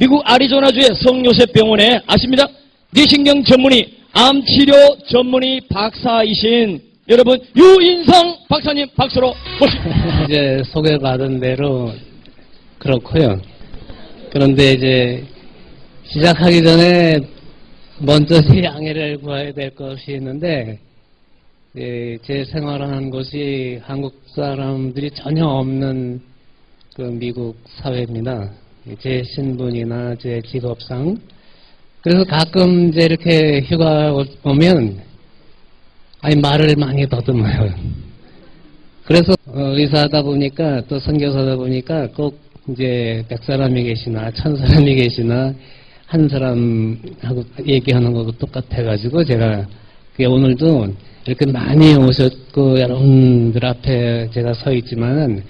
미국 아리조나주의 성요셉병원에 아십니다. 뇌신경 전문의, 암치료 전문의 박사이신 여러분 유인성 박사님 박수로 모십니다. 이제 소개받은 대로 그렇고요. 그런데 이제 시작하기 전에 먼저 양해를 구해야 될 것이 있는데, 제 생활하는 곳이 한국 사람들이 전혀 없는 그 미국 사회입니다. 제 신분이나 제 직업상. 그래서 가끔 이제 이렇게 휴가 오면 말을 많이 더듬어요. 그래서 의사하다 보니까 또 선교사다 보니까 꼭 이제 100사람이 계시나 1000사람이 계시나 한 사람하고 얘기하는 거고 똑같아가지고 제가 오늘도 이렇게 많이 오셨고 여러분들 앞에 제가 서 있지만은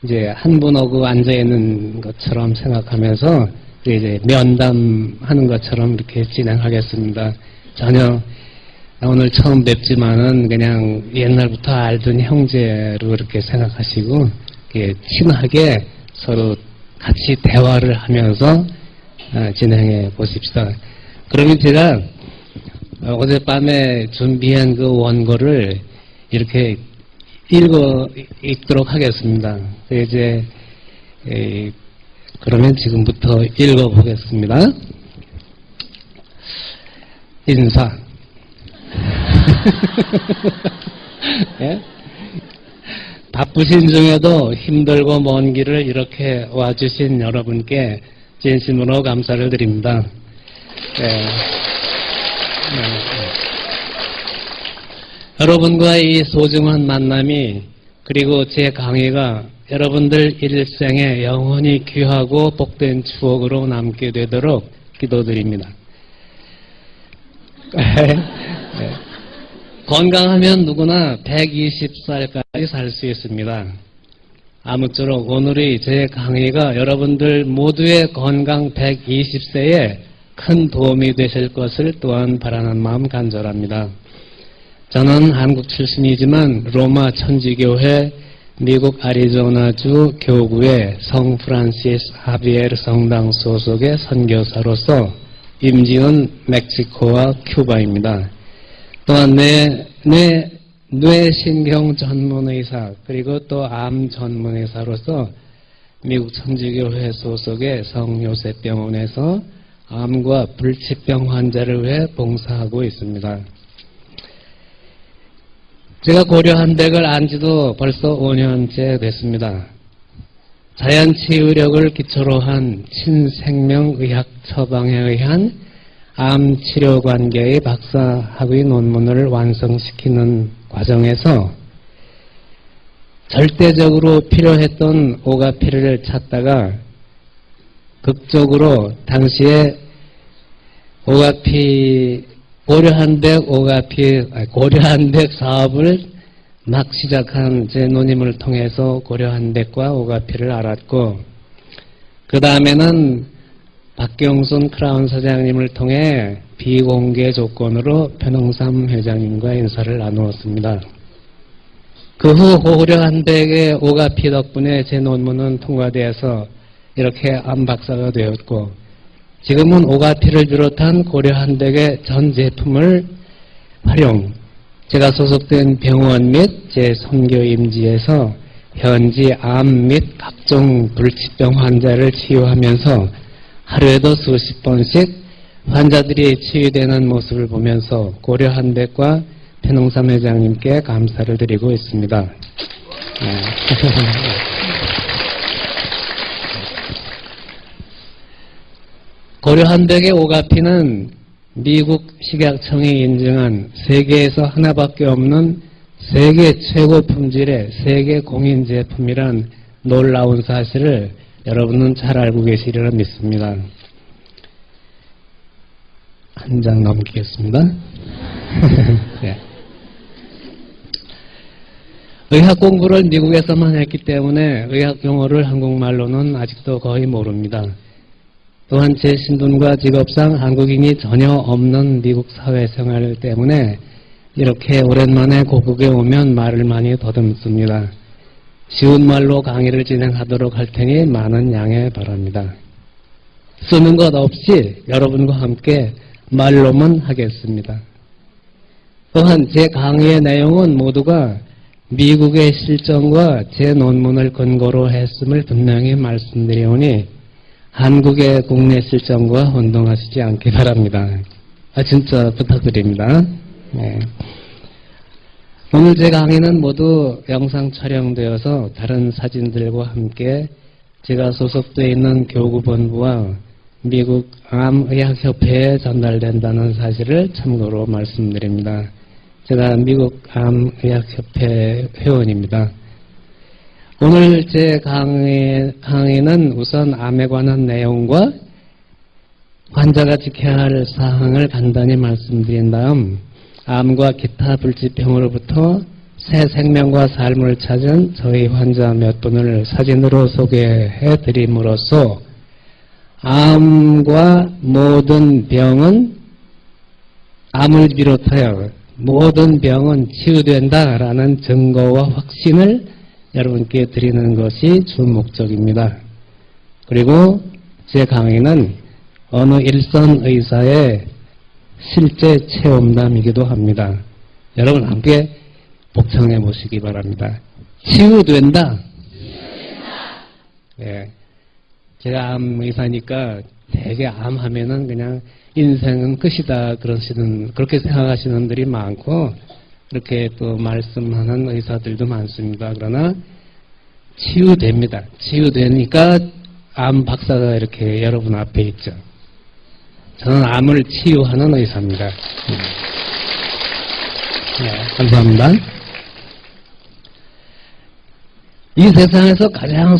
이제 한 분하고 앉아 있는 것처럼 생각하면서 이제 면담하는 것처럼 이렇게 진행하겠습니다. 전혀 오늘 처음 뵙지만은 그냥 옛날부터 알던 형제로 이렇게 생각하시고 이렇게 친하게 서로 같이 대화를 하면서 진행해 보십시다. 그러면 제가 어젯밤에 준비한 그 원고를 이렇게 읽도록 하겠습니다. 이제 그러면 지금부터 읽어보겠습니다. 인사. 예? 바쁘신 중에도 힘들고 먼 길을 이렇게 와주신 여러분께 진심으로 감사를 드립니다. 여러분과의 이 소중한 만남이 그리고 제 강의가 여러분들 일생에 영원히 귀하고 복된 추억으로 남게 되도록 기도드립니다. 건강하면 누구나 120살까지 살 수 있습니다. 아무쪼록 오늘의 제 강의가 여러분들 모두의 건강 120세에 큰 도움이 되실 것을 또한 바라는 마음 간절합니다. 저는 한국 출신이지만 로마 천지교회 미국 아리조나주 교구의 성 프란시스 하비에르 성당 소속의 선교사로서 임지은 멕시코와 큐바입니다. 또한 뇌신경 전문의사 그리고 또 암 전문의사로서 미국 천지교회 소속의 성요셉병원에서 암과 불치병 환자를 위해 봉사하고 있습니다. 제가 고려한백을 안 지도 벌써 5년째 됐습니다. 자연치유력을 기초로 한 친생명의학 처방에 의한 암치료 관계의 박사학위 논문을 완성시키는 과정에서 절대적으로 필요했던 오가피를 찾다가 극적으로 당시에 고려한백 사업을 막 시작한 제 누님을 통해서 고려한백과 오가피를 알았고, 그 다음에는 박경순 크라운 사장님을 통해 비공개 조건으로 변홍삼 회장님과 인사를 나누었습니다. 그 후 고려한백의 오가피 덕분에 제 논문은 통과되어서 이렇게 암 박사가 되었고, 지금은 오가피를 비롯한 고려한백의 전 제품을 활용, 제가 소속된 병원 및 제 선교 임지에서 현지 암 및 각종 불치병 환자를 치유하면서 하루에도 수십 번씩 환자들이 치유되는 모습을 보면서 고려한백과 변홍삼 회장님께 감사를 드리고 있습니다. 고려한백의 오가피는 미국 식약청이 인증한 세계에서 하나밖에 없는 세계 최고 품질의 세계 공인 제품이란 놀라운 사실을 여러분은 잘 알고 계시리라 믿습니다. 한 장 넘기겠습니다. 네. 의학 공부를 미국에서만 했기 때문에 의학 용어를 한국말로는 아직도 거의 모릅니다. 또한 제 신분과 직업상 한국인이 전혀 없는 미국 사회생활 때문에 이렇게 오랜만에 고국에 오면 말을 많이 더듬습니다. 쉬운 말로 강의를 진행하도록 할 테니 많은 양해 바랍니다. 쓰는 것 없이 여러분과 함께 말로만 하겠습니다. 또한 제 강의의 내용은 모두가 미국의 실정과 제 논문을 근거로 했음을 분명히 말씀드리오니 한국의 국내 실정과 혼동하시지 않기 바랍니다. 진짜 부탁드립니다. 네. 오늘 제 강의는 모두 영상 촬영되어서 다른 사진들과 함께 제가 소속되어 있는 교구본부와 미국 암의학협회에 전달된다는 사실을 참고로 말씀드립니다. 제가 미국 암의학협회 회원입니다. 오늘 제 강의는 우선 암에 관한 내용과 환자가 지켜야 할 사항을 간단히 말씀드린 다음 암과 기타 불치병으로부터 새 생명과 삶을 찾은 저희 환자 몇 분을 사진으로 소개해 드림으로써 암과 모든 병은 암을 비롯하여 모든 병은 치유된다라는 증거와 확신을 여러분께 드리는 것이 주 목적입니다. 그리고 제 강의는 어느 일선 의사의 실제 체험담이기도 합니다. 여러분 함께 복창해 보시기 바랍니다. 치유된다. 네. 제가 암 의사니까 되게 암 하면은 그냥 인생은 끝이다 그렇게 생각하시는 분들이 많고 그렇게 또 말씀하는 의사들도 많습니다. 그러나 치유됩니다. 치유되니까 암 박사가 이렇게 여러분 앞에 있죠. 저는 암을 치유하는 의사입니다. 네, 감사합니다. 이 세상에서 가장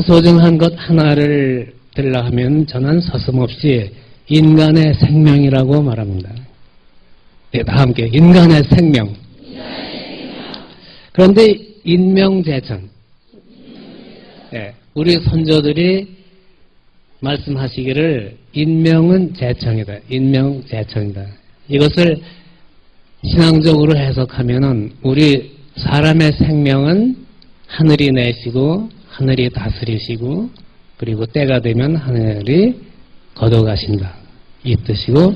소중한 것 하나를 들라 하면 저는 서슴없이 인간의 생명이라고 말합니다. 네, 다 함께 인간의 생명. 그런데 인명재천. 네, 우리 선조들이 말씀하시기를 인명은 재천이다. 인명재천이다. 이것을 신앙적으로 해석하면은 우리 사람의 생명은 하늘이 내시고 하늘이 다스리시고 그리고 때가 되면 하늘이 걷어가신다. 이 뜻이고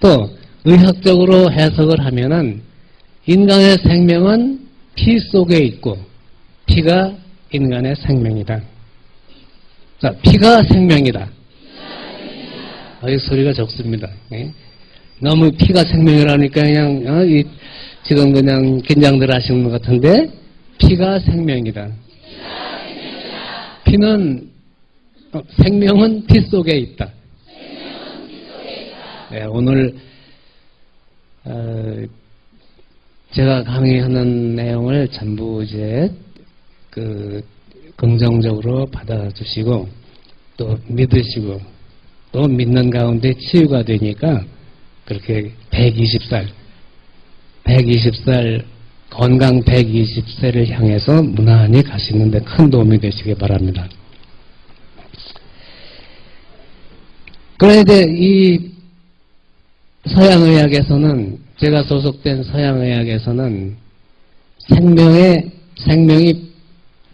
또 의학적으로 해석을 하면은 인간의 생명은 피 속에 있고 피가 인간의 생명이다. 자, 피가 생명이다. 이 소리가 적습니다. 예? 너무 피가 생명이라니까 그냥 지금 그냥 긴장들 하시는 것 같은데 피가 생명이다. 피는 생명은 피 속에 있다. 네, 오늘 제가 강의하는 내용을 전부 이제 긍정적으로 받아주시고 또 믿으시고 또 믿는 가운데 치유가 되니까 그렇게 120살 건강 120세를 향해서 무난히 가시는데 큰 도움이 되시기 바랍니다. 그런데 이 서양의학에서는 제가 소속된 서양의학에서는 생명이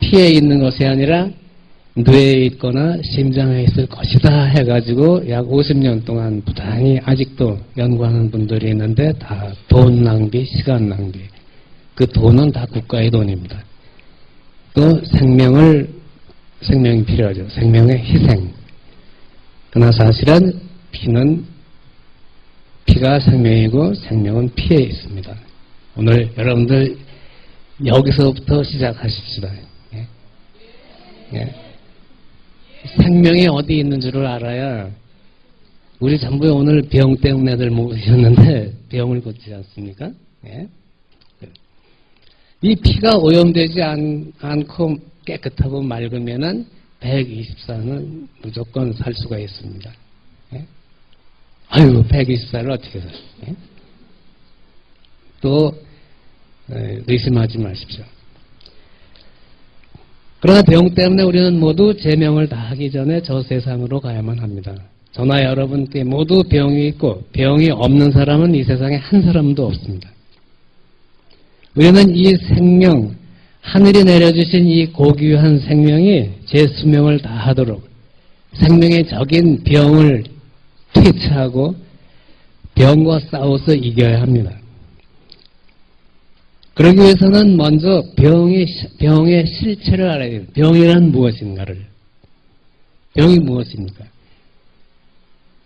피에 있는 것이 아니라 뇌에 있거나 심장에 있을 것이다 해가지고 약 50년 동안 부단히 아직도 연구하는 분들이 있는데 다 돈 낭비, 시간 낭비. 그 돈은 다 국가의 돈입니다. 또 생명이 필요하죠. 생명의 희생. 그러나 사실은 피가 생명이고 생명은 피에 있습니다. 오늘 여러분들 여기서부터 시작하십시다. 예? 예. 생명이 어디 있는 줄을 알아야 우리 전부 오늘 병 때문에들 모이셨는데 병을 고치지 않습니까? 예? 이 피가 오염되지 않고 깨끗하고 맑으면은 124는 무조건 살 수가 있습니다. 예? 아유, 124를 어떻게 살아요? 예? 또 의심하지 마십시오. 그러나 병 때문에 우리는 모두 제명을 다하기 전에 저 세상으로 가야만 합니다. 저나 여러분께 모두 병이 있고 병이 없는 사람은 이 세상에 한 사람도 없습니다. 우리는 이 생명, 하늘이 내려주신 이 고귀한 생명이 제 수명을 다하도록 생명의 적인 병을 퇴치하고 병과 싸워서 이겨야 합니다. 그러기 위해서는 먼저 병의 실체를 알아야 돼요. 병이란 무엇인가를. 병이 무엇입니까?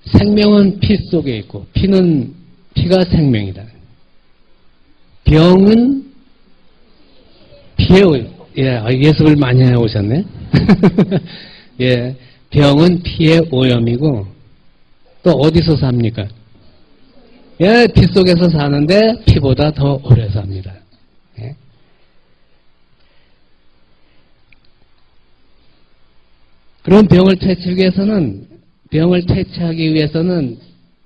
생명은 피 속에 있고 피가 생명이다. 병은 피에 예습을 많이 해오셨네. 예, 병은 피의 오염이고 또 어디서 삽니까? 예, 피 속에서 사는데 피보다 더 오래 삽니다. 예. 그런 병을 퇴치하기 위해서는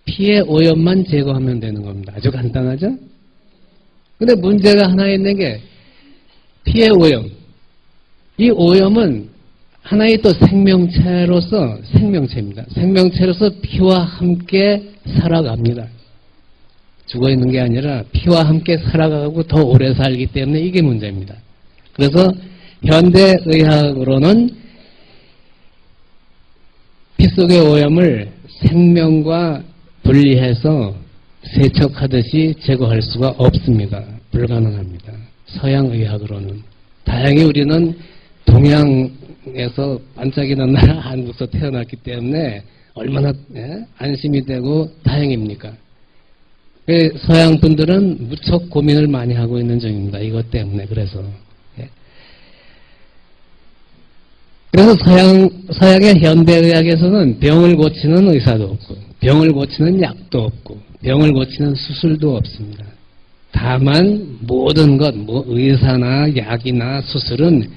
피의 오염만 제거하면 되는 겁니다. 아주 간단하죠? 근데 문제가 하나 있는 게 피의 오염. 이 오염은 하나의 또 생명체입니다. 생명체로서 피와 함께 살아갑니다. 죽어있는 게 아니라 피와 함께 살아가고 더 오래 살기 때문에 이게 문제입니다. 그래서 현대의학으로는 피 속의 오염을 생명과 분리해서 세척하듯이 제거할 수가 없습니다. 불가능합니다. 서양의학으로는. 다행히 우리는 동양에서 반짝이는 나라 한국에서 태어났기 때문에 얼마나 안심이 되고 다행입니까? 서양 분들은 무척 고민을 많이 하고 있는 중입니다. 이것 때문에. 그래서 서양의 현대의학에서는 병을 고치는 의사도 없고 병을 고치는 약도 없고 병을 고치는 수술도 없습니다. 다만 모든 것, 의사나 약이나 수술은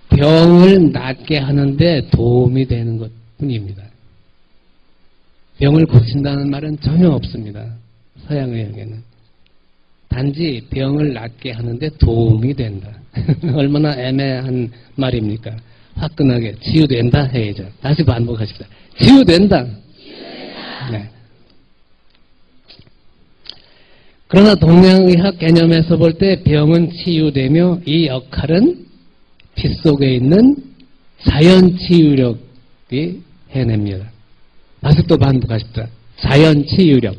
병을 낫게 하는데 도움이 되는 것 뿐입니다. 병을 고친다는 말은 전혀 없습니다. 서양의학에는. 단지 병을 낫게 하는데 도움이 된다. 얼마나 애매한 말입니까? 화끈하게 치유된다 해야죠. 다시 반복하십시다. 치유된다. 네. 그러나 동양의학 개념에서 볼 때 병은 치유되며 이 역할은 피 속에 있는 자연치유력이 해냅니다. 다시 또 반복하십시다. 자연치유력.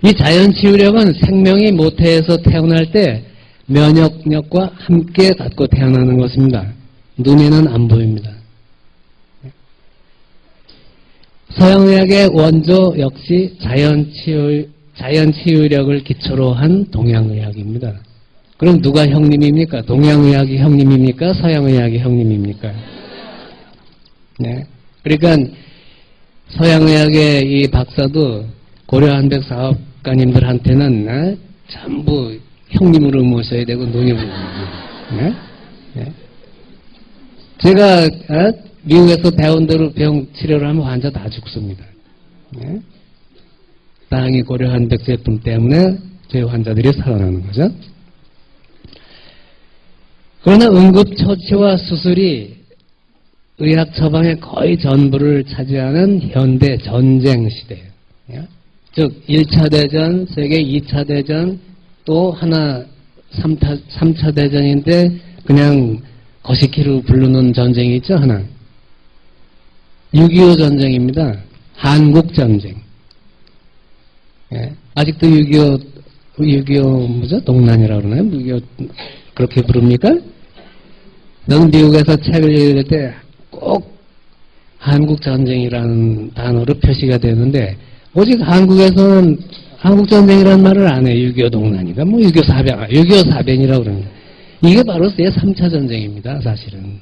이 자연치유력은 생명이 모태에서 태어날 때 면역력과 함께 갖고 태어나는 것입니다. 눈에는 안 보입니다. 서양의학의 원조 역시 자연치유력을 기초로 한 동양의학입니다. 그럼 누가 형님입니까? 동양의학이 형님입니까? 서양의학이 형님입니까? 네. 그러니까 서양의학의 이 박사도 고려한백 사업가님들한테는 전부 형님으로 모셔야 되고 누님으로 네? 네. 제가 미국에서 배운 대로 병 치료를 하면 환자 다 죽습니다. 네? 다행히 고려한백 제품 때문에 저희 환자들이 살아나는 거죠. 그러나 응급처치와 수술이 의학 처방의 거의 전부를 차지하는 현대 전쟁 시대예요. 즉 1차 대전, 세계 2차 대전, 또 하나 3차 대전인데 그냥 거시기로 부르는 전쟁이 있죠. 하나 6.25 전쟁입니다. 한국전쟁. 아직도 6.25 뭐죠? 동란이라고 그러나요? 6.25 그렇게 부릅니까? 저는 미국에서 책을 읽을 때 꼭 한국전쟁이라는 단어로 표시가 되는데 오직 한국에서는 한국전쟁이라는 말을 안 해요. 6.25 동란이가 뭐 6.25 사변, 6.25 사변이라고 그럽니다. 이게 바로 제3차 전쟁입니다. 사실은.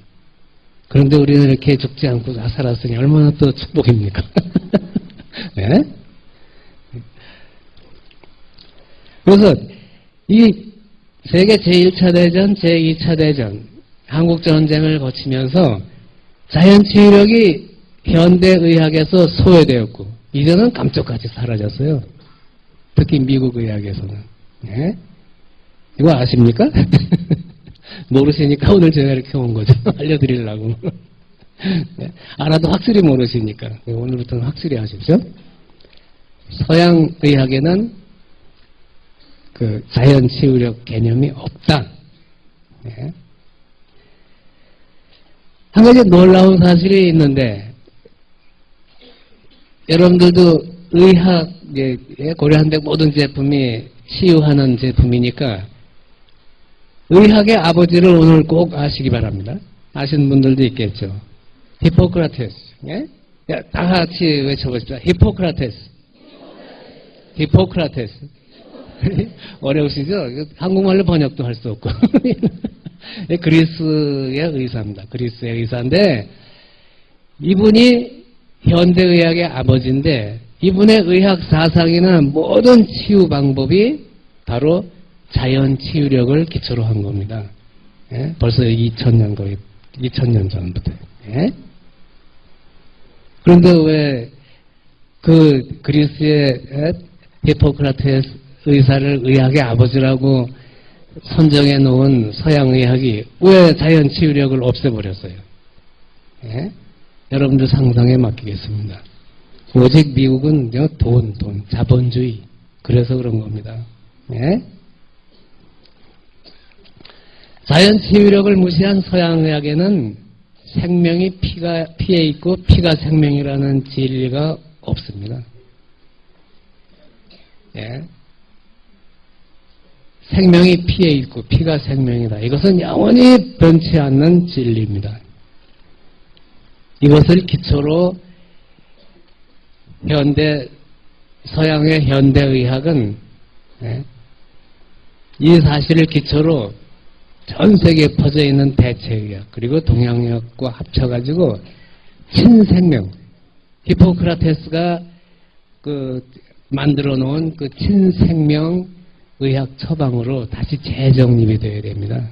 그런데 우리는 이렇게 죽지 않고 다 살았으니 얼마나 또 축복입니까? 네? 그래서 이 세계 제1차 대전, 제2차 대전, 한국전쟁을 거치면서 자연치유력이 현대의학에서 소외되었고 이제는 깜짝같이 사라졌어요. 특히 미국 의학에서는. 네? 이거 아십니까? 모르시니까 오늘 제가 이렇게 온 거죠. 알려드리려고. 네? 알아도 확실히 모르시니까 오늘부터는 확실히 하십시오. 서양의학에는 그 자연치유력 개념이 없다. 네? 한 가지 놀라운 사실이 있는데, 여러분들도 의학에 고려한데 모든 제품이 치유하는 제품이니까 의학의 아버지를 오늘 꼭 아시기 바랍니다. 아시는 분들도 있겠죠. 히포크라테스. 예? 다 같이 외쳐보십시오. 히포크라테스. 히포크라테스. 어려우시죠? 한국말로 번역도 할 수 없고. 그리스의 의사입니다. 그리스의 의사인데, 이분이 현대의학의 아버지인데, 이분의 의학 사상이나 모든 치유 방법이 바로 자연 치유력을 기초로 한 겁니다. 예? 벌써 2000년 거의 2000년 전부터. 예? 그런데 왜 그 그리스의 히포크라테스 의사를 의학의 아버지라고 선정해 놓은 서양의학이 왜 자연 치유력을 없애버렸어요? 예? 여러분들 상상에 맡기겠습니다. 오직 미국은 돈, 자본주의. 그래서 그런 겁니다. 예? 자연 치유력을 무시한 서양의학에는 생명이 피에 있고 피가 생명이라는 진리가 없습니다. 예? 생명이 피에 있고 피가 생명이다. 이것은 영원히 변치 않는 진리입니다. 이것을 기초로 서양의 현대의학은 이 사실을 기초로 전 세계에 퍼져 있는 대체의학 그리고 동양의학과 합쳐가지고 친생명 히포크라테스가 만들어 놓은 그 친생명 의학 처방으로 다시 재정립이 되어야 됩니다.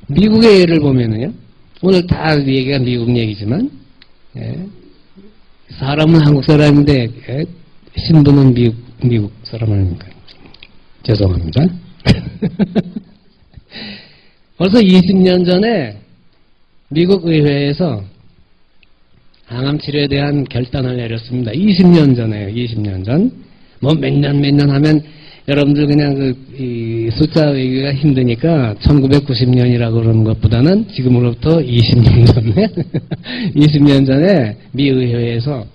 미국의 예를 보면은요, 오늘 다 얘기가 미국 얘기지만, 사람은 한국 사람인데, 신부는 미국 사람 아닙니까? 죄송합니다. 벌써 20년 전에 미국 의회에서 항암 치료에 대한 결단을 내렸습니다. 20년 전에요. 20년 전. 뭐 몇 년 하면 여러분들 그냥 이 숫자 외우기가 힘드니까 1990년이라고 그러는 것보다는 지금으로부터 20년 전에 20년 전에 미 의회에서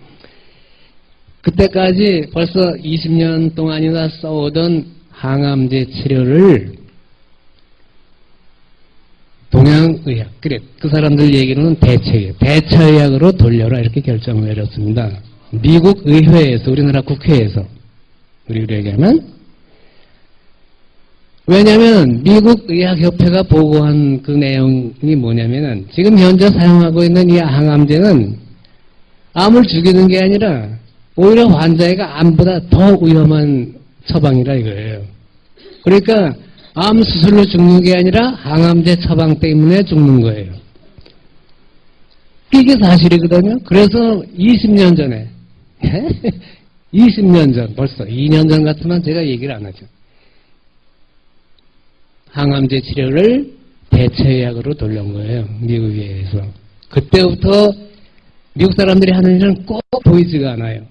그때까지 벌써 20년 동안이나 써오던 항암제 치료를 동양의학, 그래, 그 사람들 얘기로는 대처의학으로 돌려라 이렇게 결정을 내렸습니다. 미국 의회에서, 우리나라 국회에서, 우리로 얘기하면, 왜냐하면 미국 의학협회가 보고한 그 내용이 뭐냐면은 지금 현재 사용하고 있는 이 항암제는 암을 죽이는 게 아니라 오히려 환자가 암보다 더 위험한 처방이라 이거예요. 그러니까 암 수술로 죽는 게 아니라 항암제 처방 때문에 죽는 거예요. 이게 사실이거든요. 그래서 20년 전에 20년 전 벌써 2년 전 같으면 제가 얘기를 안 하죠. 항암제 치료를 대체의학으로 돌린 거예요. 미국에서. 그때부터 미국 사람들이 하는 일은 꼭 보이지가 않아요.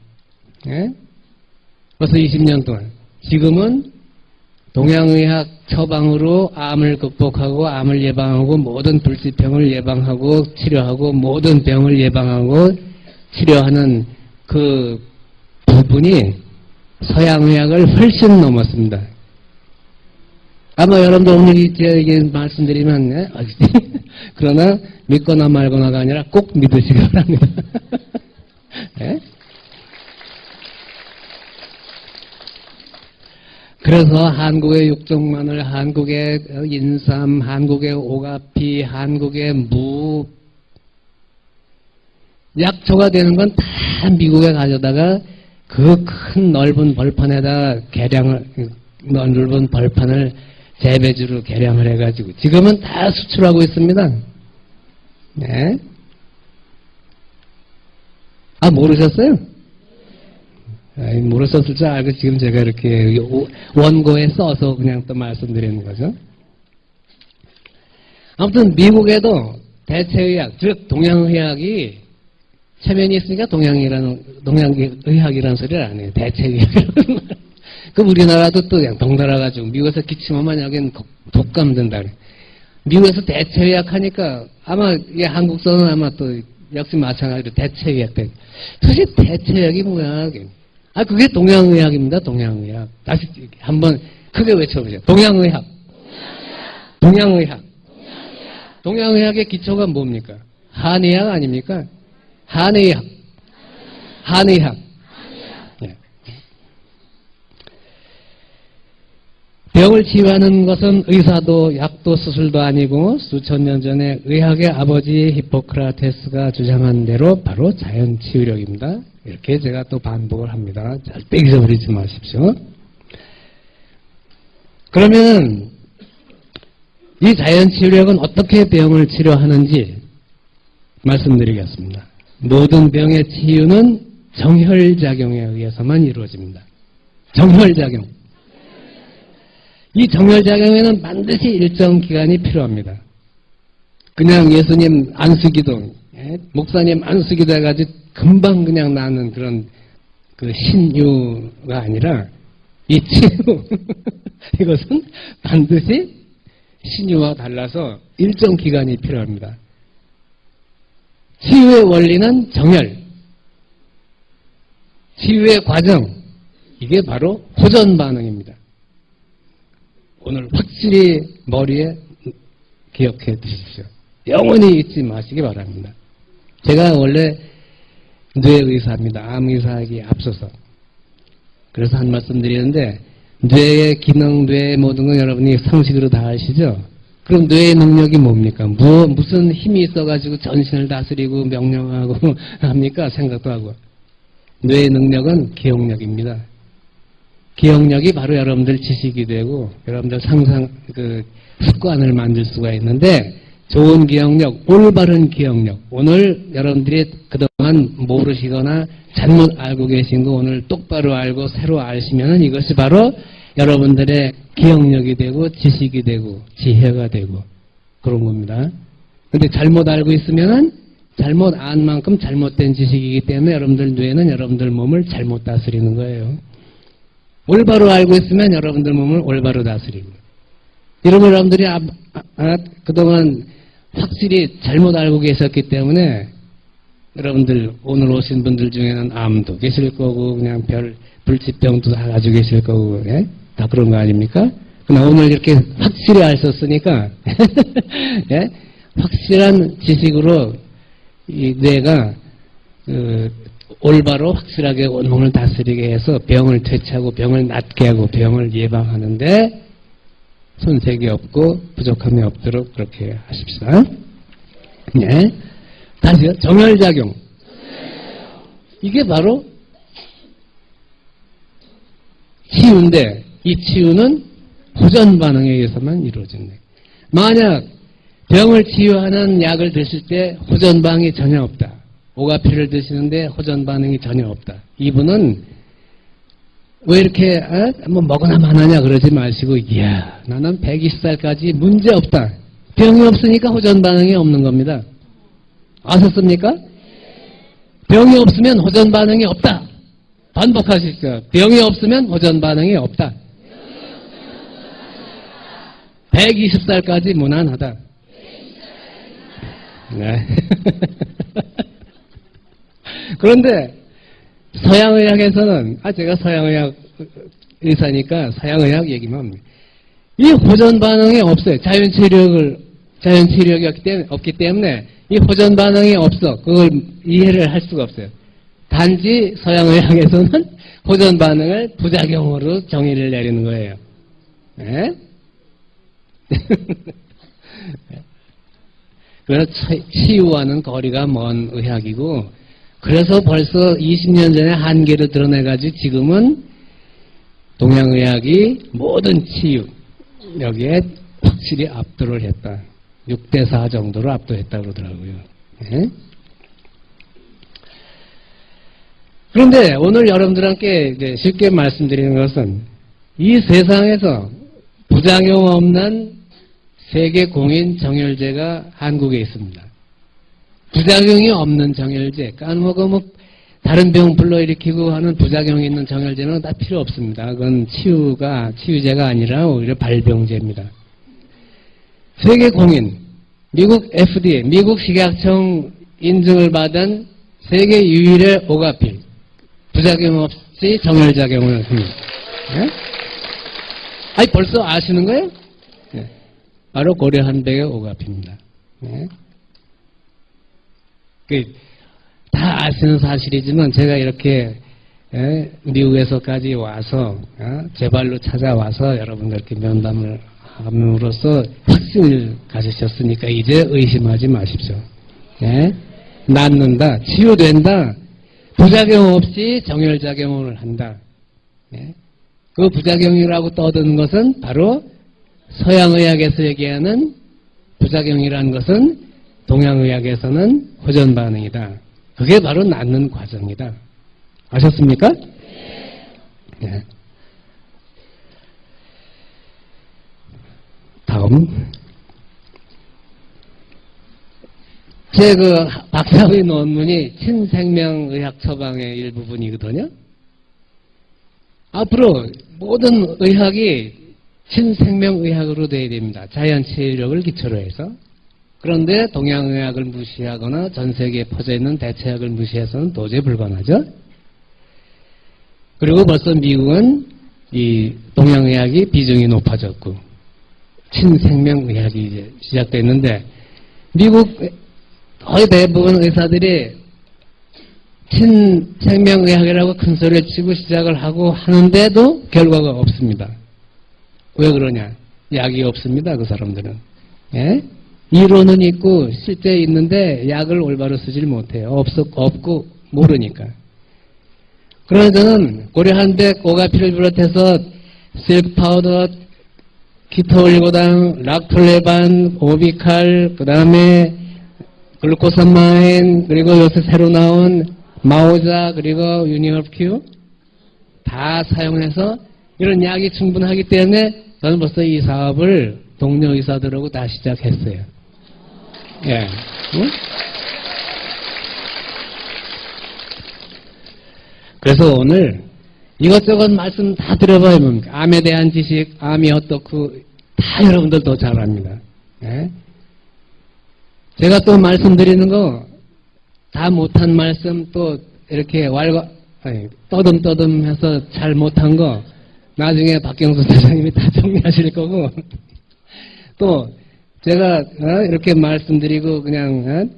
벌써 20년 동안. 지금은 동양의학 처방으로 암을 극복하고 암을 예방하고 모든 불치병을 예방하고 치료하고 모든 병을 예방하고 치료하는 그 부분이 서양의학을 훨씬 넘었습니다. 아마 여러분들 오늘 이제 말씀드리면 그러나 믿거나 말거나가 아니라 꼭 믿으시기 바랍니다. 네? 그래서 한국의 육종마늘, 한국의 인삼, 한국의 오가피, 한국의 무 약초가 되는 건 다 미국에 가져다가 그 큰 넓은 벌판에다 넓은 벌판을 재배주로 개량을 해가지고 지금은 다 수출하고 있습니다. 네. 아, 모르셨어요? 모르셨을 줄 알고 지금 제가 이렇게 원고에 써서 그냥 또 말씀드리는 거죠. 아무튼 미국에도 대체의학, 즉 동양의학이 체면이 있으니까 동양의학이라는 소리를 안 해요. 대체의학이라는 말. 그럼 우리나라도 또 그냥 덩달아가지고 미국에서 기침하면 여긴 독감된다. 미국에서 대체의학 하니까 아마 이게 한국서는 아마 또 역시 마찬가지로 대체의학. 도대체 대체의학이 뭐야? 그게. 그게 동양의학입니다. 동양의학. 다시 한번 크게 외쳐보세요. 동양의학. 동양의학. 동양의학의 기초가 뭡니까? 한의학 아닙니까? 한의학. 한의학. 네. 병을 치유하는 것은 의사도 약도 수술도 아니고 수천 년 전에 의학의 아버지 히포크라테스가 주장한 대로 바로 자연치유력입니다. 이렇게 제가 또 반복을 합니다. 절대 잊어버리지 마십시오. 그러면 이 자연치유력은 어떻게 병을 치료하는지 말씀드리겠습니다. 모든 병의 치유는 정혈작용에 의해서만 이루어집니다. 정혈작용. 이 정혈작용에는 반드시 일정 기간이 필요합니다. 그냥 예수님 안수기도, 목사님 안수기도 해가지고 금방 그냥 나는 그런 그 신유가 아니라 이 치유, 이것은 반드시 신유와 달라서 일정 기간이 필요합니다. 치유의 원리는 정혈, 치유의 과정, 이게 바로 호전 반응입니다. 오늘 확실히 머리에 기억해 두십시오. 영원히 잊지 마시기 바랍니다. 제가 원래 뇌의사입니다. 암의사하기 앞서서. 그래서 한 말씀 드리는데, 뇌의 기능, 뇌의 모든 건 여러분이 상식으로 다 아시죠? 그럼 뇌의 능력이 뭡니까? 무슨 힘이 있어가지고 전신을 다스리고 명령하고 합니까? 생각도 하고. 뇌의 능력은 기억력입니다. 기억력이 바로 여러분들 지식이 되고 여러분들 습관을 만들 수가 있는데, 좋은 기억력, 올바른 기억력, 오늘 여러분들이 그동안 모르시거나 잘못 알고 계신 거 오늘 똑바로 알고 새로 아시면은 이것이 바로 여러분들의 기억력이 되고 지식이 되고 지혜가 되고 그런 겁니다. 근데 잘못 알고 있으면은 잘못 안 만큼 잘못된 지식이기 때문에 여러분들 뇌는 여러분들 몸을 잘못 다스리는 거예요. 올바로 알고 있으면 여러분들 몸을 올바로 다스리고. 여러분들이 그동안 확실히 잘못 알고 계셨기 때문에 여러분들 오늘 오신 분들 중에는 암도 계실 거고 그냥 불치병도 다 가지고 계실 거고 다 그런 거 아닙니까? 그러나 오늘 이렇게 확실히 아셨으니까 확실한 지식으로 이 뇌가 올바로 확실하게 온몸을 다스리게 해서 병을 되찾고 병을 낫게 하고 병을 예방하는데 손색이 없고 부족함이 없도록 그렇게 하십시다. 네. 다시요. 정혈작용. 이게 바로 치유인데 이 치유는 호전 반응에 의해서만 이루어진다. 만약 병을 치유하는 약을 드실 때 호전 반응이 전혀 없다. 오가피를 드시는데 호전 반응이 전혀 없다. 이분은 왜 이렇게 뭐 먹으나 마나냐 그러지 마시고 이야 나는 120살까지 문제 없다. 병이 없으니까 호전 반응이 없는 겁니다. 아셨습니까? 병이 없으면 호전 반응이 없다. 반복하십시오. 병이 없으면 호전 반응이 없다. 120살까지 무난하다. 네. 그런데 서양의학에서는 제가 서양의학 의사니까 서양의학 얘기만 합니다. 이 호전 반응이 없어요. 자연치유력이 없기 때문에 이 호전 반응이 없어. 그걸 이해를 할 수가 없어요. 단지 서양의학에서는 호전 반응을 부작용으로 정의를 내리는 거예요. 네? 그래서 치유와는 거리가 먼 의학이고 그래서 벌써 20년 전에 한계를 드러내가지고 지금은 동양의학이 모든 치유 여기에 확실히 압도를 했다. 6대4 정도로 압도했다고 그러더라고요. 네? 그런데 오늘 여러분들께 이제 쉽게 말씀드리는 것은 이 세상에서 부작용 없는 세계 공인 정혈제가 한국에 있습니다. 부작용이 없는 정혈제, 뭐 다른 병 불러일으키고 하는 부작용이 있는 정혈제는 다 필요 없습니다. 그건 치유제가 아니라 오히려 발병제입니다. 세계 공인, 미국 FDA, 미국 식약청 인증을 받은 세계 유일의 오가필, 부작용 없이 정혈작용을 합니다. 예? 아니 벌써 아시는 거예요? 예. 바로 고려한백의 오가피입니다. 예? 다 아시는 사실이지만 제가 이렇게 미국에서까지 와서 제 발로 찾아와서 여러분들께 면담을 함으로써 확신을 가지셨으니까 이제 의심하지 마십시오. 예? 낫는다, 치유된다, 부작용 없이 정혈작용을 한다. 예? 그 부작용이라고 떠드는 것은 바로 서양의학에서 얘기하는 부작용이라는 것은 동양의학에서는 호전 반응이다. 그게 바로 낫는 과정이다. 아셨습니까? 네. 다음. 제 박사의 논문이 친생명의학 처방의 일부분이거든요. 앞으로 모든 의학이 친생명의학으로 되어야 됩니다. 자연치유력을 기초로 해서. 그런데 동양의학을 무시하거나 전 세계에 퍼져있는 대체학을 무시해서는 도저히 불가능하죠. 그리고 벌써 미국은 이 동양의학이 비중이 높아졌고 친생명의학이 이제 시작됐는데 미국 거의 대부분 의사들이 친생명의학이라고 큰 소리를 치고 시작을 하고 하는데도 결과가 없습니다. 왜 그러냐? 약이 없습니다. 그 사람들은. 예? 이론은 있고 실제 있는데 약을 올바로 쓰질 못해요. 없고 모르니까. 그래서 저는 고려한백 오가피를 비롯해서 실크 파우더, 키토올리고당, 락톨레반, 오비칼, 그 다음에 글루코사마인, 그리고 요새 새로 나온 마오자, 그리고 유니얼큐 다 사용해서 이런 약이 충분하기 때문에 저는 벌써 이 사업을 동료 의사들하고 다 시작했어요. 예. 응? 그래서 오늘 이것저것 말씀 다 들어봐야 뭡니까? 암에 대한 지식, 암이 어떻고 다 여러분들도 잘 압니다. 예? 제가 또 말씀드리는 거 다 못한 말씀 또 이렇게 떠듬떠듬해서 잘 못한 거 나중에 박경수 사장님이 다 정리하실 거고 또 제가 이렇게 말씀드리고 그냥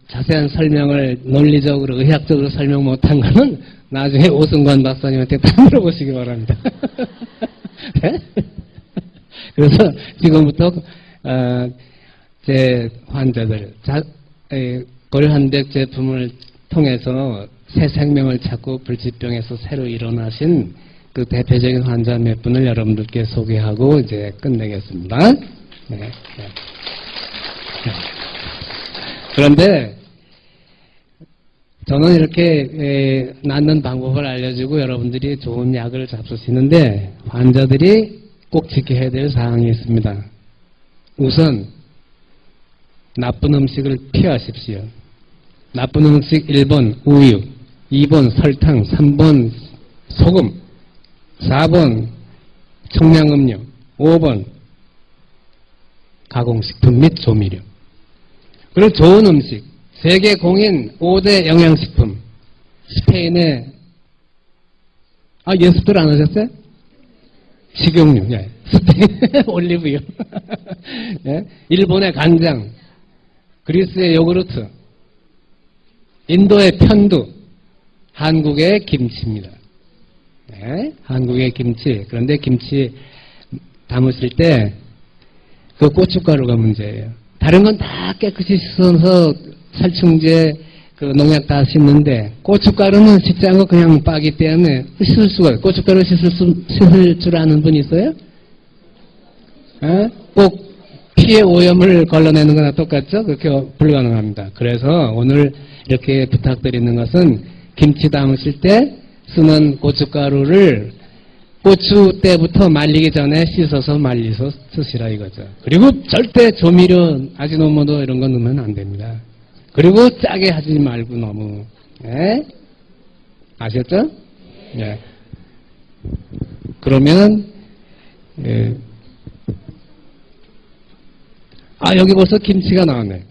자세한 설명을 논리적으로 의학적으로 설명 못한 거는 나중에 오승관 박사님한테 다 물어보시기 바랍니다. 네? 그래서 지금부터 제 환자들 고려한백 제품을 통해서 새 생명을 찾고 불치병에서 새로 일어나신 그 대표적인 환자 몇 분을 여러분들께 소개하고 이제 끝내겠습니다. 네. 네. 그런데 저는 이렇게 낫는 방법을 알려주고 여러분들이 좋은 약을 잡수시는데 환자들이 꼭 지켜야 될 사항이 있습니다. 우선 나쁜 음식을 피하십시오. 나쁜 음식 1번 우유, 2번 설탕, 3번 소금, 4번 청량음료, 5번 가공식품 및 조미료. 그리고 좋은 음식, 세계 공인 5대 영양식품, 스페인의 연습들 안 하셨어요? 식용유, 예. 스페인 올리브유, 예. 일본의 간장, 그리스의 요구르트, 인도의 편두, 한국의 김치입니다. 네, 한국의 김치. 그런데 김치 담으실 때 그 고춧가루가 문제예요. 다른 건 다 깨끗이 씻어서 살충제, 그 농약 다 씻는데 고춧가루는 씻지 않고 그냥 빠기 때문에 씻을 수가 없어요. 고춧가루 씻을 줄 아는 분 있어요? 꼭 피에 오염을 걸러내는 거나 똑같죠? 그렇게 불가능합니다. 그래서 오늘 이렇게 부탁드리는 것은 김치 담으실 때 쓰는 고춧가루를 고추 때부터 말리기 전에 씻어서 말려서 쓰시라 이거죠. 그리고 절대 조미료, 아지노모토 이런 거 넣으면 안 됩니다. 그리고 짜게 하지 말고 너무. 예? 아셨죠? 예. 그러면 아, 여기 벌써 김치가 나왔네.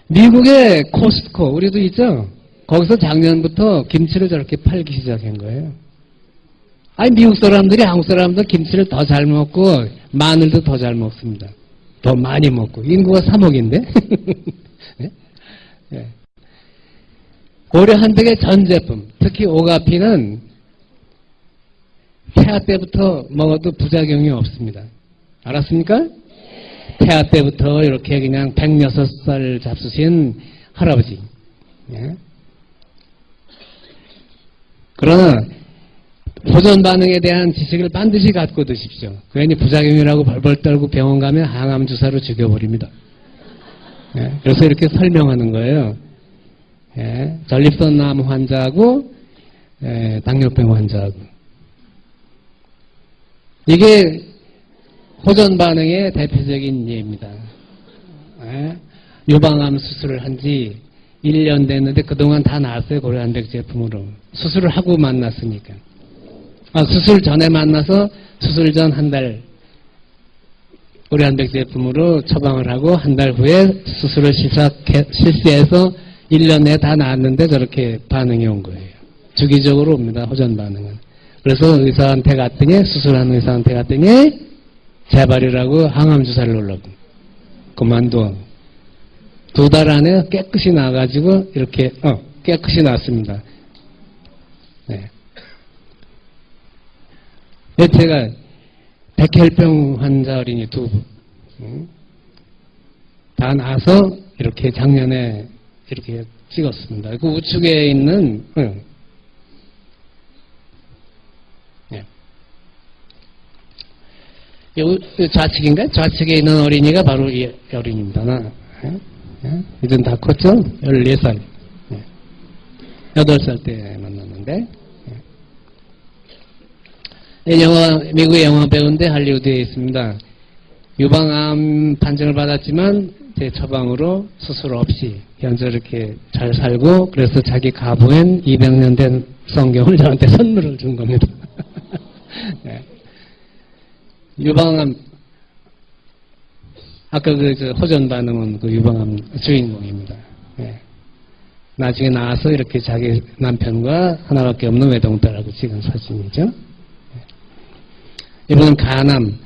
미국의 코스트코, 우리도 있죠? 거기서 작년부터 김치를 저렇게 팔기 시작한 거예요. 아니, 미국 사람들이 한국 사람들 김치를 더 잘 먹고, 마늘도 더 잘 먹습니다. 더 많이 먹고. 인구가 3억인데? 네? 네. 고려 한덕의 전 제품, 특히 오가피는 태아 때부터 먹어도 부작용이 없습니다. 알았습니까? 태아 때부터 이렇게 그냥 106살 잡수신 할아버지. 예? 그러나 호전 반응에 대한 지식을 반드시 갖고 드십시오. 괜히 부작용이라고 벌벌 떨고 병원 가면 항암 주사로 죽여버립니다. 예? 그래서 이렇게 설명하는 거예요. 예? 전립선암 환자하고 당뇨병 환자하고. 이게 호전 반응의 대표적인 예입니다. 예? 유방암 수술을 한 지 1년 됐는데 그동안 다 나았어요. 고려한백 제품으로. 수술을 하고 만났으니까. 수술 전에 만나서 수술 전 한 달 고려한백 제품으로 처방을 하고 한 달 후에 수술을 실시해서 1년 내에 다 나았는데 저렇게 반응이 온 거예요. 주기적으로 옵니다. 호전 반응은. 그래서 의사한테 갔더니 수술하는 의사한테 갔더니 재발이라고 항암 주사를 놓으려고. 그만둬. 2달 안에 깨끗이 나가지고 이렇게 깨끗이 났습니다. 네. 제가 백혈병 환자 어린이 2분 다 나서 이렇게 작년에 이렇게 찍었습니다. 그 우측에 있는 좌측인가요? 좌측에 있는 어린이가 바로 이 어린이입니다. 이젠 다 컸죠? 14살. 8살 때 만났는데. 미국의 영화 배우인데 할리우드에 있습니다. 유방암 판정을 받았지만 제 처방으로 수술 없이 현재 이렇게 잘 살고 그래서 자기 가부엔 200년 된 성경을 저한테 선물을 준 겁니다. 네. 유방암 아까 그 호전 반응은 그 유방암 주인공입니다. 네. 나중에 나와서 이렇게 자기 남편과 하나밖에 없는 외동딸하고 찍은 사진이죠. 네. 이분은 간암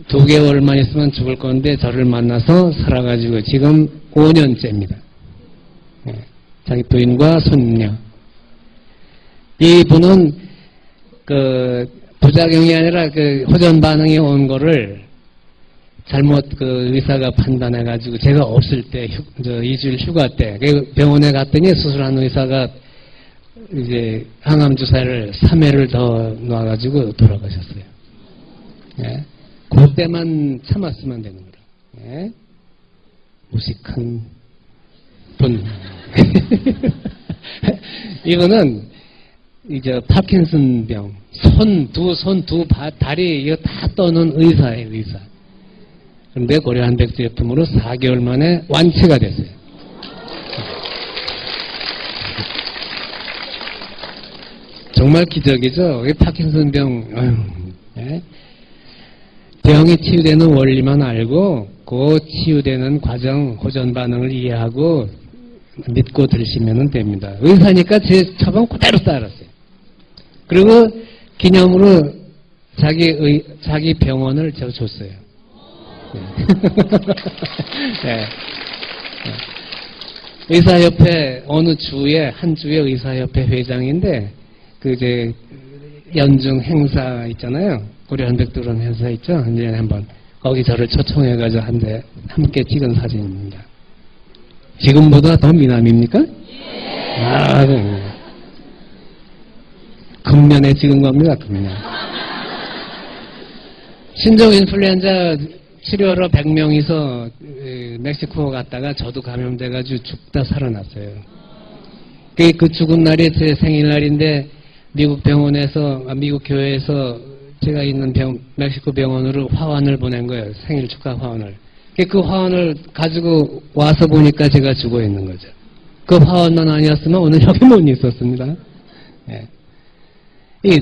2개월만 있으면 죽을 건데 저를 만나서 살아가지고 지금 5년째입니다. 네. 자기 부인과 손녀. 이분은 그 부작용이 아니라 그 호전 반응이 온 거를 잘못 그 의사가 판단해가지고 제가 없을 때 2주일 휴가 때 병원에 갔더니 수술하는 의사가 이제 항암 주사를 3회를 더 놔가지고 돌아가셨어요. 예. 그때만 참았으면 되는 거라. 예. 무식한 분. 이거는 이제 파킨슨병, 두 손, 다리 이거 다 떠는 의사예요, 의사. 그런데 고려한백 제품으로 4개월 만에 완치가 됐어요. 정말 기적이죠. 파킨슨병. 예? 병이 치유되는 원리만 알고 그 치유되는 과정, 호전 반응을 이해하고 믿고 들으시면 됩니다. 의사니까 제 처방 그대로 따랐어요. 그리고 기념으로 자기 병원을 제가 줬어요. 네. 의사협회 어느 주에 한 주의 의사협회 회장인데 그 이제 연중 행사 있잖아요. 고려한백두런 행사 있죠. 1년에 한 번. 거기 저를 초청해가지고 한데 함께 찍은 사진입니다. 지금보다 더 미남입니까? 아, 금년에 찍은 겁니다. 금년. 신종 인플루엔자 치료하러 100명이서 멕시코 갔다가 저도 감염돼가지고 죽다 살아났어요. 그 죽은 날이 제 생일날인데 미국 교회에서 제가 있는 멕시코 병원으로 화환을 보낸 거예요. 생일 축하 화환을. 그 화환을 가지고 와서 보니까 제가 죽어 있는 거죠. 그 화환만 아니었으면 오늘 여기 못 있었습니다. 네. 이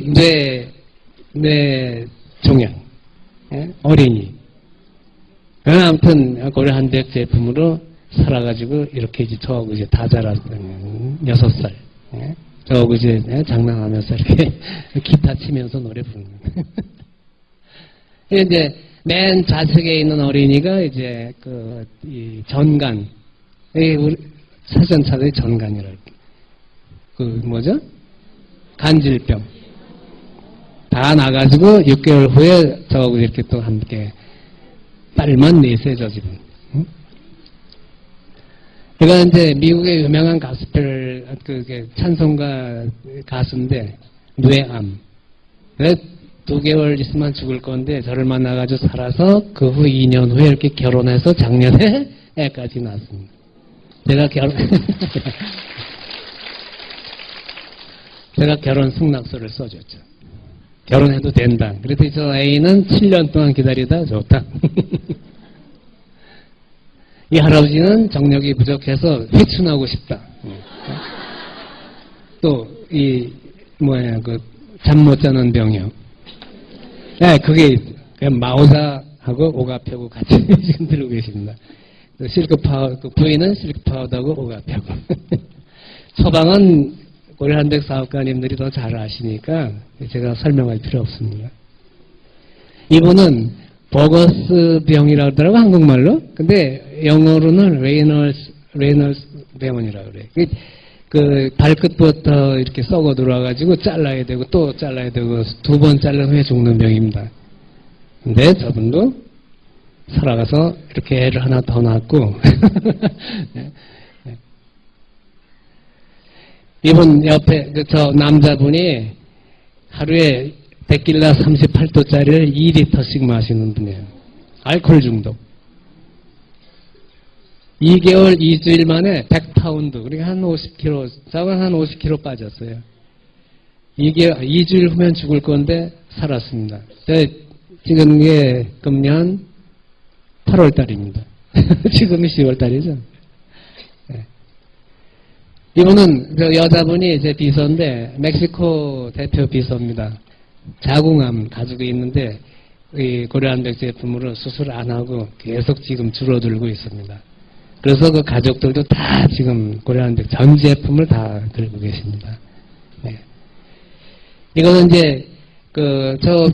뇌 종양, 네? 어린이. 아무튼 고려 한백 제품으로 살아가지고 이렇게 이제 저하고 이제 다 자랐어요. 6살. 예? 저하고 이제 장난하면서 이렇게 기타 치면서 노래 부르는. 이제 맨 좌측에 있는 어린이가 이제 이 전간, 우리 사전차의 전간이라고. 뭐죠? 간질병. 다 나가지고 6개월 후에 저하고 이렇게 또 함께 빨만 내세죠, 지금. 응? 제가 이제 미국의 유명한 가스펠, 찬송가 가수인데, 뇌암. 2개월 있으면 죽을 건데, 저를 만나가지고 살아서 그 후 2년 후에 이렇게 결혼해서 작년에 애까지 낳았습니다. 제가 결혼 승낙서를 써줬죠. 결혼해도 된다. 그랬더니 저 애인은 7년 동안 기다리다 좋다. 이 할아버지는 정력이 부족해서 회춘하고 싶다. 또, 잠 못 자는 병이요. 네, 그게, 마오사하고 오가표고 같이 지금 들고 계십니다. 부인은 실크 파우더하고 오가표고. 처방은 고려 한백 사업가님들이 더 잘 아시니까 제가 설명할 필요 없습니다. 이분은 버거스 병이라고 하더라고, 한국말로. 근데 영어로는 레이널스 병원이라고 그래. 발끝부터 이렇게 썩어 들어와가지고 잘라야 되고 또 잘라야 되고 2번 잘른 후에 죽는 병입니다. 근데 저분도 살아가서 이렇게 애를 하나 더 낳고 이분 옆에 저 남자분이 하루에 데킬라 38도짜리를 2리터씩 마시는 분이에요. 알코올 중독. 2개월, 2주일 만에 100파운드, 그러니까 한 50kg, 저건 한 50kg 빠졌어요. 2주일 후면 죽을 건데 살았습니다. 지금 이게 금년 8월 달입니다. 지금이 10월 달이죠. 네. 이분은 여자분이 제 비서인데 멕시코 대표 비서입니다. 자궁암 가지고 있는데 이 고려한백 제품으로 수술 안 하고 계속 지금 줄어들고 있습니다. 그래서 그 가족들도 다 지금 고려한백 전 제품을 다 들고 계십니다. 네. 이거는 이제 저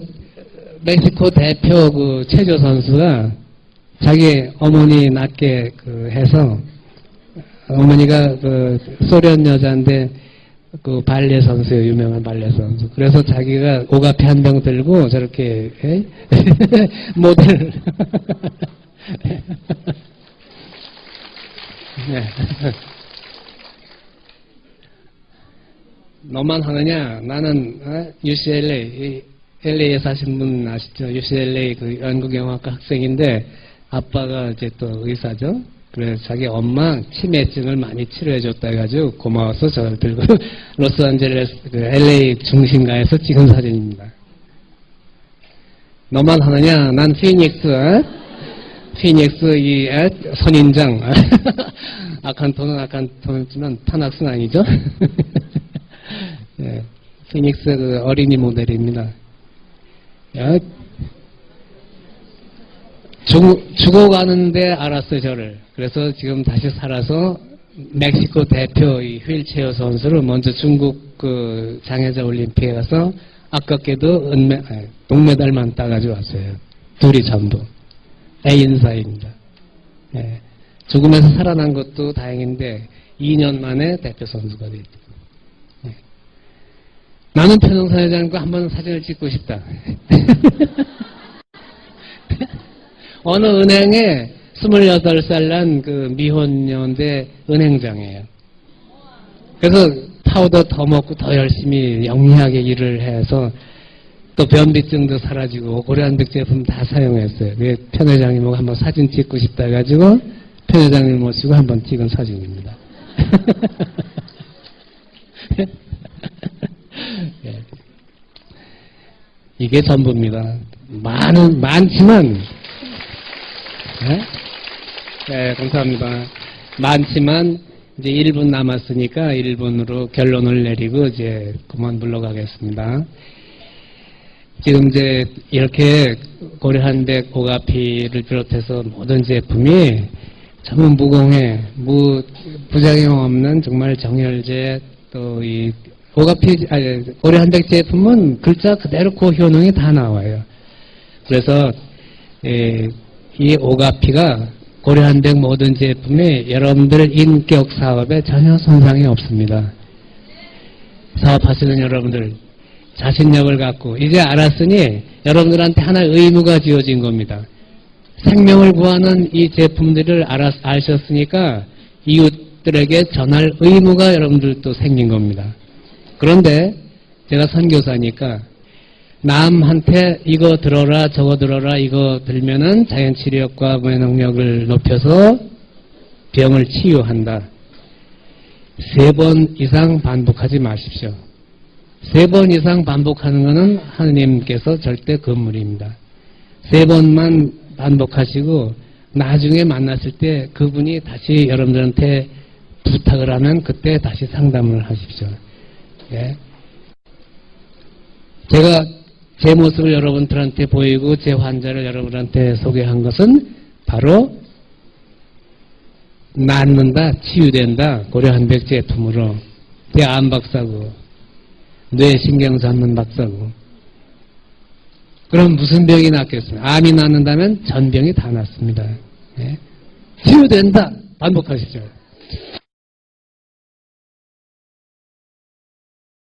멕시코 대표 체조 선수가 자기 어머니 낳게 해서 어머니가 소련 여자인데 발레 선수예요. 유명한 발레 선수. 그래서 자기가 오가피 한 병 들고 저렇게 모델 네. 너만 하느냐? 나는 UCLA, LA에 사신 분 아시죠? UCLA 연극영화과 학생인데 아빠가 이제 또 의사죠. 그래서 자기 엄마 치매증을 많이 치료해줬다 해가지고 고마워서 저를 들고 로스앤젤레스 LA 중심가에서 찍은 사진입니다. 너만 하느냐? 난 피닉스 이 선인장. 아칸토는 아칸토지만 탄학은 아니죠. 네, 피닉스 어린이 모델입니다. 죽어가는데 알았어요, 저를. 그래서 지금 다시 살아서 멕시코 대표 이 휠체어 선수를 먼저 중국 장애자 올림픽에 가서 아깝게도 동메달만 따가지고 왔어요. 둘이 전부. 애인 사이입니다. 네. 죽음에서 살아난 것도 다행인데 2년 만에 대표 선수가 됐죠. 네. 나는 평생사회자님과 한번 사진을 찍고 싶다. 어느 은행에 28살 난 미혼녀인데 은행장이에요. 그래서 파우더 더 먹고 더 열심히 영리하게 일을 해서 또 변비증도 사라지고 고려한백 제품 다 사용했어요. 그게 편 회장님하고 한번 사진 찍고 싶다 해가지고 편 회장님 모시고 한번 찍은 사진입니다. 네. 이게 전부입니다. 많지만 네, 감사합니다. 많지만 이제 1분 남았으니까 1분으로 결론을 내리고 이제 그만 물러가겠습니다. 지금 이제 이렇게 고려한백 오가피를 비롯해서 모든 제품이 전부 무공해, 부작용 없는 정말 정열제, 또 이 오가피, 고려한백 제품은 글자 그대로 그 효능이 다 나와요. 그래서 이 오가피가 고려한백 모든 제품이 여러분들 인격 사업에 전혀 손상이 없습니다. 사업하시는 여러분들 자신력을 갖고 이제 알았으니 여러분들한테 하나의 의무가 지어진 겁니다. 생명을 구하는 이 제품들을 아셨으니까 이웃들에게 전할 의무가 여러분들도 생긴 겁니다. 그런데 제가 선교사니까 남한테 이거 들어라 저거 들어라 이거 들면은 자연치료과 면역력을 높여서 병을 치유한다. 3번 이상 반복하지 마십시오. 3번 이상 반복하는 것은 하느님께서 절대 금물입니다. 3번만 반복하시고 나중에 만났을 때 그분이 다시 여러분들한테 부탁을 하면 그때 다시 상담을 하십시오. 예. 제가 제 모습을 여러분들한테 보이고 제 환자를 여러분들한테 소개한 것은 바로 낫는다, 치유된다, 고려한백 제품으로. 제 암 박사고 뇌신경 전문 박사고. 그럼 무슨 병이 낫겠습니까? 암이 낫는다면 전 병이 다 낫습니다. 예. 치유된다, 반복하시죠.